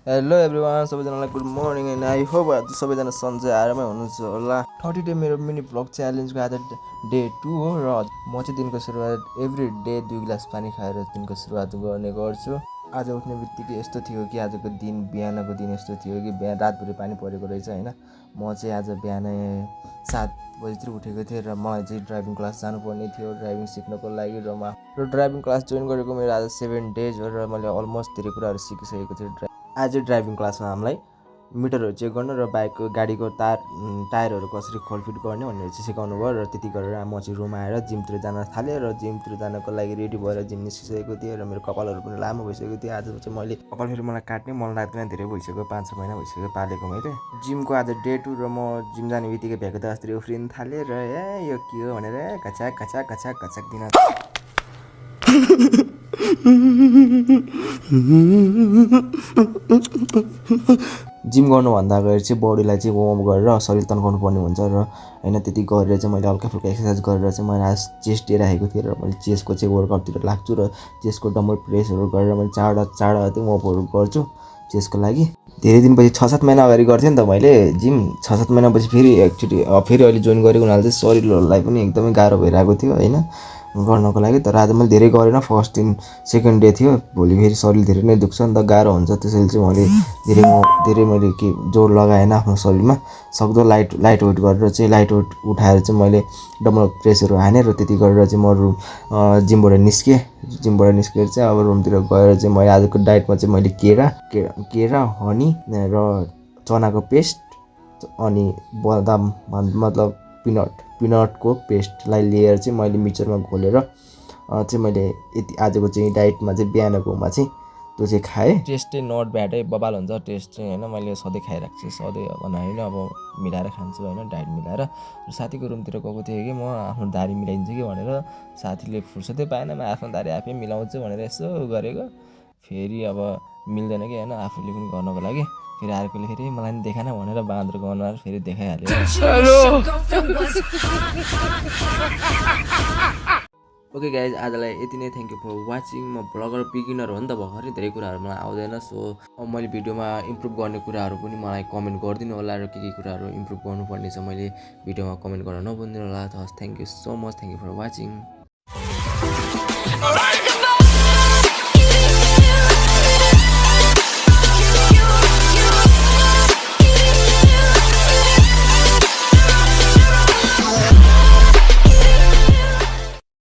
Hello everyone, सबैजनालाई good morning and I hope आज सबैजना सन्चै आरामै हुनुहुन्छ होला। 30 डे मेरो मिनी भ्लग च्यालेन्जको आज डे 2 हो र म चाहिँ दिनको सुरुवात एभ्री डे 2 गिलास पानी खाएर दिनको सुरुवात गर्ने गर्छु। आज उठ्ने बित्तिकै यस्तो थियो कि आजको दिन बिहानको दिन यस्तो थियो कि बिहान रातभरि पानी परेको रहेछ होइन। म चाहिँ आज बिहानै 7 बजीतिर उठेको थिएँ र मलाई चाहिँ ड्राइभिङ क्लास जानुपर्ने थियो ड्राइभिङ सिक्नको लागि र ड्राइभिङ क्लास जोइन गरेको मेरो आज 7 डेज हो र मैले अलमोस्ट धेरै कुराहरू सिकिसकेको थिएँ। आज ड्राइभिङ क्लासमा हामीलाई मिटरहरू चेक गर्नु र बाइकको गाडीको टायरहरू कसरी खोलफिट गर्ने भनेर चाहिँ सिकाउनु भयो र त्यति गरेर म चाहिँ रुम आएर जिमतिर जान थालेँ र जिमतिर जानको लागि रेडी भएर जिम निस्किसकेको थिएँ र मेरो कपालहरू पनि लामो भइसकेको थियो। आज चाहिँ मैले कपाल फेरि मलाई काट्ने मन लाग्दैन, धेरै भइसक्यो, 5-6 महिना भइसक्यो पालेको मैले। जिमको आज डे 2 र म जिम जाने बित्तिकै भ्याएको त जस्तै उफ्रिन थालेँ र यो के हो भनेर कचाक कचाक कचाक कचाक दिन जिम गर्नुभन्दा अगाडि चाहिँ बडीलाई चाहिँ वार्म गरेर शरीर तन्काउनु पर्ने हुन्छ र होइन त्यति गरेर चाहिँ मैले हल्का फुल्का एक्सर्साइज गरेर चाहिँ मैले आज चेस्ट डे राखेको थिएँ र मैले चेस्टको चाहिँ वर्कआउटतिर लाग्छु र चेस्टको डम्बल प्रेसहरू गरेर मैले चारवटा चाहिँ वार्मअपहरू गर्छु चेस्टको लागि। धेरै दिनपछि 6-7 महिना अगाडि गर्थेँ नि त मैले जिम, 6-7 महिनापछि फेरि एकचोटि फेरि अहिले जोइन गरेको हुनाले चाहिँ शरीरहरूलाई पनि एकदमै गाह्रो भइरहेको थियो होइन गर्नको लागि। तर आज मैले धेरै गरेन, फर्स्ट दिन सेकेन्ड डे थियो, भोलि फेरि शरीर धेरै नै दुख्छ नि त, गाह्रो हुन्छ, त्यसैले चाहिँ मैले धेरै मैले के जोड लगाएन आफ्नो शरीरमा। सक्दो लाइट वेट गरेर चाहिँ लाइट वेट उठाएर चाहिँ मैले डम्बल प्रेसहरू हानेँ र त्यति गरेर चाहिँ म जिमबाट निस्केर चाहिँ अब रुमतिर गएर चाहिँ मैले आजको डाइटमा चाहिँ मैले केरा हनी र चनाको पेस्ट अनि बदाम मतलब पिनटको पेस्टलाई लिएर चाहिँ मैले मिक्सरमा घोलेर चाहिँ मैले यति आजको चाहिँ डाइटमा चाहिँ बिहानकोमा चाहिँ त्यो चाहिँ खाएँ। टेस्ट चाहिँ नट ब्याडै, बबाल हुन्छ टेस्ट चाहिँ होइन। मैले सधैँ खाइरहेको छु, सधैँ होइन अब मिलाएर खान्छु होइन, डाइट मिलाएर। र साथीको रुमतिर गएको थिएँ कि म आफ्नो दारी मिलाइदिन्छु कि भनेर, साथीले फुर्सदै पाएन, म आफ्नो दारी आफै मिलाउँछु भनेर यसो गरेको, फेरि अब मिल्दैन कि होइन आफूले पनि गर्नको लागि, फेरि अर्कोले फेरि मलाई पनि देखाएन भनेर बाँदरको अनुहार फेरि देखाइहाल्यो। ओके गाइज, आजलाई यति नै, थ्याङ्क यू फर वाचिङ। म ब्लगर बिगिनर हो नि त, भर्खरै धेरै कुराहरू मलाई आउँदैन, सो अब मैले भिडियोमा इम्प्रुभ गर्ने कुराहरू पनि मलाई कमेन्ट गरिदिनु होला र के कुराहरू इम्प्रुभ गर्नुपर्ने छ मैले भिडियोमा कमेन्ट गर्न नभुल्नु होला। Thank you so much, thank you for watching.